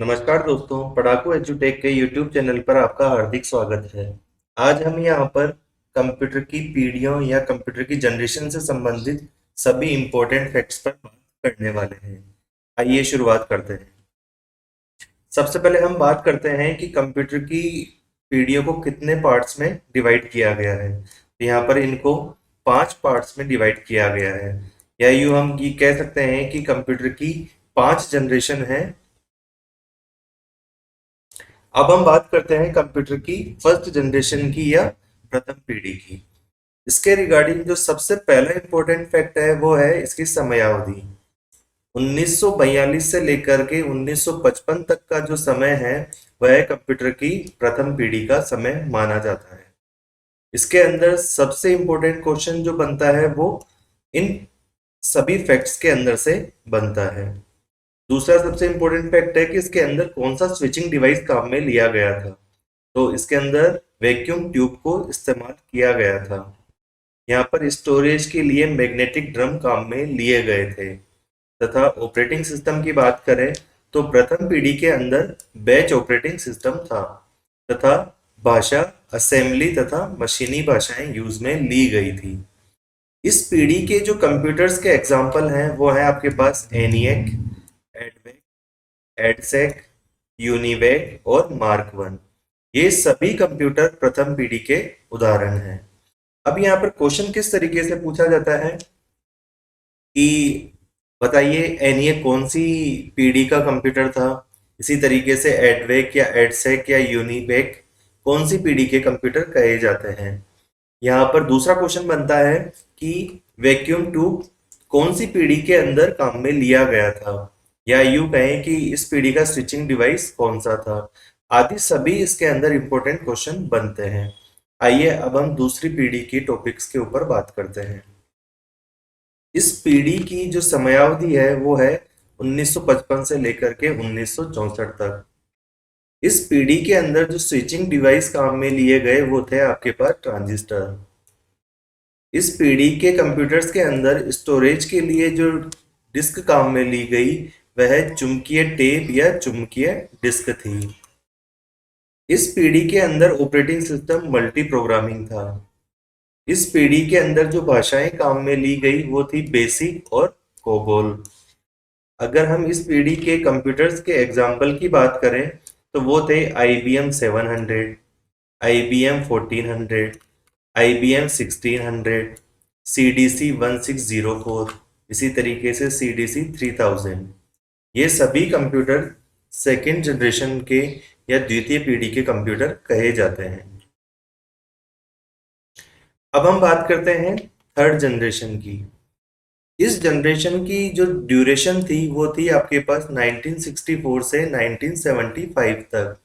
नमस्कार दोस्तों, पढ़ाकू एजुटेक के यूट्यूब चैनल पर आपका हार्दिक स्वागत है। आज हम यहाँ पर कंप्यूटर की पीढ़ियों या कंप्यूटर की जनरेशन से संबंधित सभी इम्पोर्टेंट फैक्ट्स पर बात करने वाले हैं। आइए शुरुआत करते हैं। सबसे पहले हम बात करते हैं कि कंप्यूटर की पीढ़ियों को कितने पार्ट्स में डिवाइड किया गया है। तो यहाँ पर इनको 5 पार्ट्स में डिवाइड किया गया है, या यूँ हम ये कह सकते हैं कि कंप्यूटर की 5 जनरेशन है। अब हम बात करते हैं कंप्यूटर की फर्स्ट जनरेशन की या प्रथम पीढ़ी की। इसके रिगार्डिंग जो सबसे पहला इंपॉर्टेंट फैक्ट है वो है इसकी समयावधि। 1942 से लेकर के 1955 तक का जो समय है वह कंप्यूटर की प्रथम पीढ़ी का समय माना जाता है। इसके अंदर सबसे इंपॉर्टेंट क्वेश्चन जो बनता है वो इन सभी फैक्ट्स के अंदर से बनता है। दूसरा सबसे इंपॉर्टेंट फैक्ट है कि इसके अंदर कौन सा स्विचिंग डिवाइस काम में लिया गया था। तो इसके अंदर वैक्यूम ट्यूब को इस्तेमाल किया गया था। यहाँ पर स्टोरेज के लिए मैग्नेटिक ड्रम काम में लिए गए थे। तथा ऑपरेटिंग सिस्टम की बात करें तो प्रथम पीढ़ी के अंदर बैच ऑपरेटिंग सिस्टम था। तथा भाषा असेंबली तथा मशीनी भाषाएं यूज में ली गई थी। इस पीढ़ी के जो कंप्यूटर्स के एग्जाम्पल हैं वो है आपके पास एनिएक, एडवेक, एडसेक, यूनिवेक और मार्क वन। ये सभी कंप्यूटर प्रथम पीढ़ी के उदाहरण हैं। अब यहाँ पर क्वेश्चन किस तरीके से पूछा जाता है कि बताइए एनईए कौन सी पीढ़ी का कंप्यूटर था। इसी तरीके से एडवेक या एडसेक या यूनिवेक कौन सी पीढ़ी के कंप्यूटर कहे जाते हैं। यहाँ पर दूसरा क्वेश्चन बनता है कि वैक्यूम ट्यूब कौन सी पीढ़ी के अंदर काम में लिया गया था, या यूं कहें कि इस पीढ़ी का स्विचिंग डिवाइस कौन सा था। आदि सभी इसके अंदर इंपॉर्टेंट क्वेश्चन बनते हैं। आइए अब हम दूसरी पीढ़ी की टॉपिक्स के ऊपर बात करते हैं। इस पीढ़ी की जो समयावधि है वो है 1955 से लेकर के 1964 तक। इस पीढ़ी के अंदर जो स्विचिंग डिवाइस काम में लिए गए वो थे आपके पास ट्रांजिस्टर। इस पीढ़ी के कंप्यूटर्स के अंदर स्टोरेज के लिए जो डिस्क काम में ली गई वह चुंबकीय टेप या चुंबकीय डिस्क थी। इस पीढ़ी के अंदर ऑपरेटिंग सिस्टम मल्टी प्रोग्रामिंग था। इस पीढ़ी के अंदर जो भाषाएं काम में ली गई वो थी बेसिक और कोबोल। अगर हम इस पीढ़ी के कंप्यूटर्स के एग्जाम्पल की बात करें तो वो थे IBM 700, IBM 1400, IBM 1600, CDC 1604, इसी तरीके से CDC 3000। ये सभी कंप्यूटर सेकेंड जनरेशन के या द्वितीय पीढ़ी के कंप्यूटर कहे जाते हैं। अब हम बात करते हैं थर्ड जनरेशन की। इस जनरेशन की जो ड्यूरेशन थी वो थी आपके पास 1964 से 1975 तक।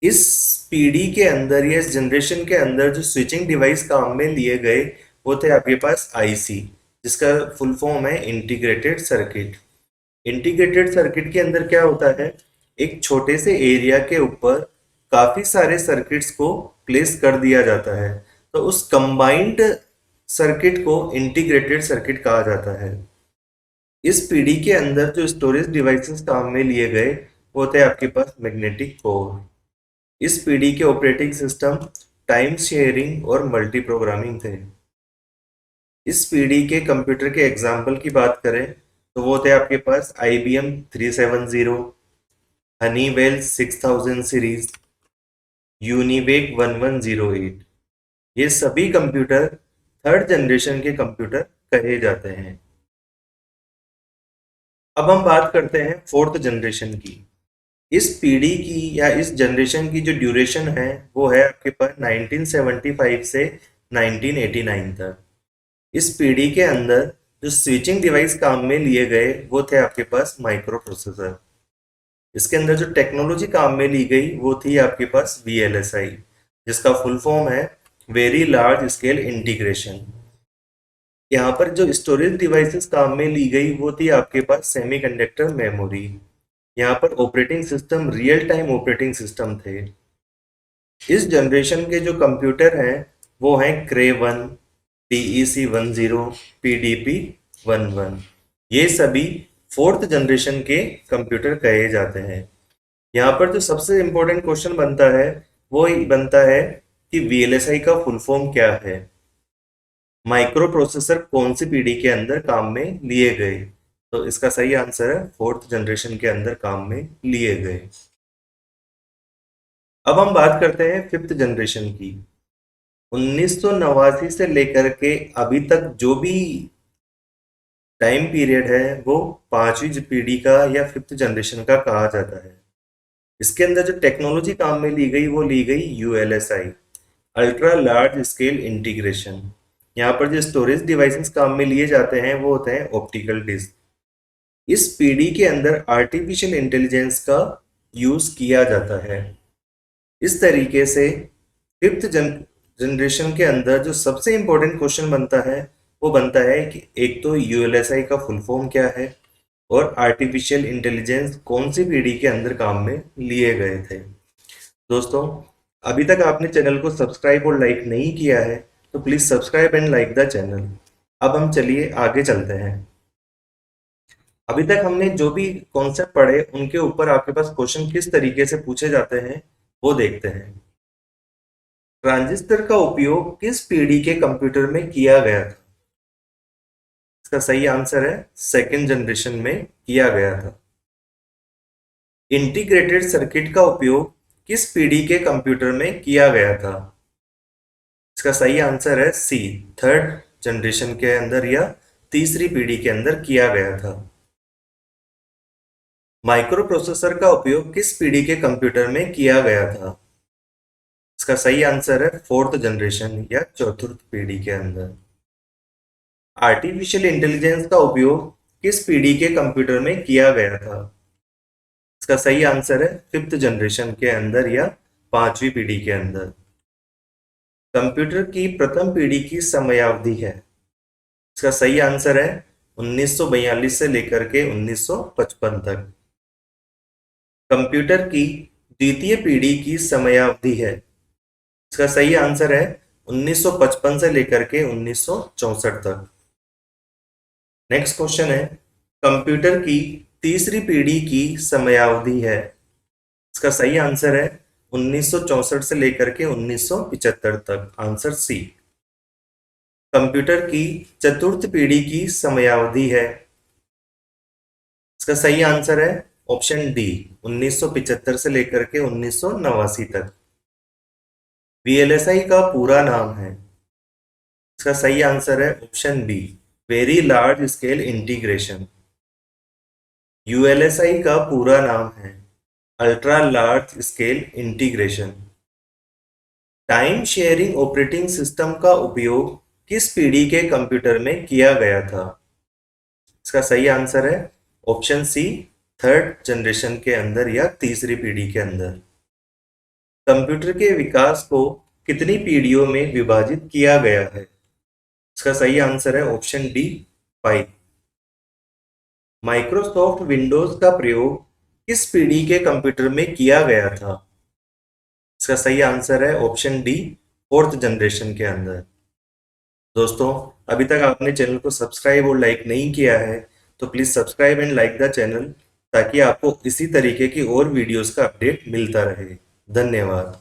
इस पीढ़ी के अंदर या इस जनरेशन के अंदर जो स्विचिंग डिवाइस काम में लिए गए वो थे आपके पास आईसी, जिसका फुल फॉर्म है इंटीग्रेटेड सर्किट। इंटीग्रेटेड सर्किट के अंदर क्या होता है, एक छोटे से एरिया के ऊपर काफी सारे सर्किट्स को प्लेस कर दिया जाता है। तो उस कंबाइंड सर्किट को इंटीग्रेटेड सर्किट कहा जाता है। इस पीढ़ी के अंदर जो स्टोरेज डिवाइसेस काम में लिए गए वो थे आपके पास मैग्नेटिक कोर। इस पीढ़ी के ऑपरेटिंग सिस्टम टाइम शेयरिंग और मल्टी प्रोग्रामिंग थे। इस पीढ़ी के कंप्यूटर के एग्जाम्पल की बात करें तो वो थे आपके पास IBM 370, हनीवेल 6000 सीरीज, यूनिवेक 1108। ये सभी कंप्यूटर थर्ड जनरेशन के कंप्यूटर कहे जाते हैं। अब हम बात करते हैं फोर्थ जनरेशन की। इस पीढ़ी की या इस जनरेशन की जो ड्यूरेशन है वो है आपके पास 1975 से 1989 तक। इस पीढ़ी के अंदर जो स्विचिंग डिवाइस काम में लिए गए वो थे आपके पास माइक्रो प्रोसेसर। इसके अंदर जो टेक्नोलॉजी काम में ली गई वो थी आपके पास VLSI, जिसका फुल फॉर्म है वेरी लार्ज स्केल इंटीग्रेशन। यहाँ पर जो स्टोरेज डिवाइसेस काम में ली गई वो थी आपके पास सेमीकंडक्टर मेमोरी। यहाँ पर operating system real time operating system थे। इस जनरेशन के जो कंप्यूटर हैं वो हैं क्रे 1, TEC 10, PDP 11। ये सभी फोर्थ जनरेशन के कंप्यूटर कहे जाते हैं। यहाँ पर जो सबसे इम्पोर्टेंट क्वेश्चन बनता है वो बनता है कि वीएलएसआई का फुल फॉर्म क्या है, माइक्रो प्रोसेसर कौन सी पीढ़ी के अंदर काम में लिए गए। तो इसका सही आंसर है फोर्थ जनरेशन के अंदर काम में लिए गए। अब हम बात करते हैं फिफ्थ जनरेशन की। 1989 से लेकर के अभी तक जो भी टाइम पीरियड है वो पांचवी पीढ़ी का या फिफ्थ जनरेशन का कहा जाता है। इसके अंदर जो टेक्नोलॉजी काम में ली गई वो ली गई ULSI, ultra large scale integration. यहाँ पर जो स्टोरेज डिवाइसेस काम में लिए जाते हैं वो होते हैं ऑप्टिकल डिस्क। इस पीढ़ी के अंदर आर्टिफिशियल इंटेलिजेंस का यूज किया जाता है। इस तरीके से फिफ्थ जनरेशन के अंदर जो सबसे इंपॉर्टेंट क्वेश्चन बनता है वो बनता है कि एक तो यूएलएसआई का फुल फॉर्म क्या है और आर्टिफिशियल इंटेलिजेंस कौन सी पीढ़ी के अंदर काम में लिए गए थे। दोस्तों, अभी तक आपने चैनल को सब्सक्राइब और लाइक नहीं किया है तो please subscribe and like the channel. अब हम चलिए आगे चलते हैं। अभी तक हमने जो भी कॉन्सेप्ट पढ़े उनके ऊपर आपके पास क्वेश्चन किस तरीके से पूछे जाते हैं वो देखते हैं। ट्रांजिस्टर का उपयोग किस पीढ़ी के कंप्यूटर में किया गया था? इसका सही आंसर है सेकेंड जनरेशन में किया गया था। इंटीग्रेटेड सर्किट का उपयोग किस पीढ़ी के कंप्यूटर में किया गया था? इसका सही आंसर है सी, थर्ड जनरेशन के अंदर या तीसरी पीढ़ी के अंदर किया गया था। माइक्रो प्रोसेसर का उपयोग किस पीढ़ी के कंप्यूटर में किया गया था? इसका सही आंसर है फोर्थ जनरेशन या चतुर्थ पीढ़ी के अंदर। आर्टिफिशियल इंटेलिजेंस का उपयोग किस पीढ़ी के कंप्यूटर में किया गया था? इसका सही आंसर है फिफ्थ जनरेशन के अंदर या पांचवी पीढ़ी के अंदर। कंप्यूटर की प्रथम पीढ़ी की समयावधि है। इसका सही आंसर है 1942 से लेकर के 1955 तक। कंप्यूटर की द्वितीय पीढ़ी की समयावधि है। इसका सही आंसर है 1955 से लेकर के 1964 तक। नेक्स्ट क्वेश्चन है, कंप्यूटर की तीसरी पीढ़ी की समयावधि है। इसका सही आंसर है 1964 से लेकर के 1975 तक, आंसर सी। कंप्यूटर की चतुर्थ पीढ़ी की समयावधि है। इसका सही आंसर है ऑप्शन डी, 1975 से लेकर के 1989 तक। वीएलएसआई का पूरा नाम है। इसका सही आंसर है option B, very large scale integration. ULSI का पूरा नाम है ultra large scale integration. Time sharing operating system का उपयोग किस पीढ़ी के कंप्यूटर में किया गया था? इसका सही आंसर है ऑप्शन सी, थर्ड जनरेशन के अंदर या तीसरी पीढ़ी के अंदर। कंप्यूटर के विकास को कितनी पीढ़ियों में विभाजित किया गया है? इसका सही आंसर है ऑप्शन डी, 5। माइक्रोसॉफ्ट विंडोज का प्रयोग किस पीढ़ी के कंप्यूटर में किया गया था? इसका सही आंसर है ऑप्शन डी, फोर्थ जनरेशन के अंदर। दोस्तों, अभी तक आपने चैनल को सब्सक्राइब और लाइक नहीं किया है तो please subscribe and like the channel ताकि आपको इसी तरीके की और वीडियोस का अपडेट मिलता रहे। धन्यवाद।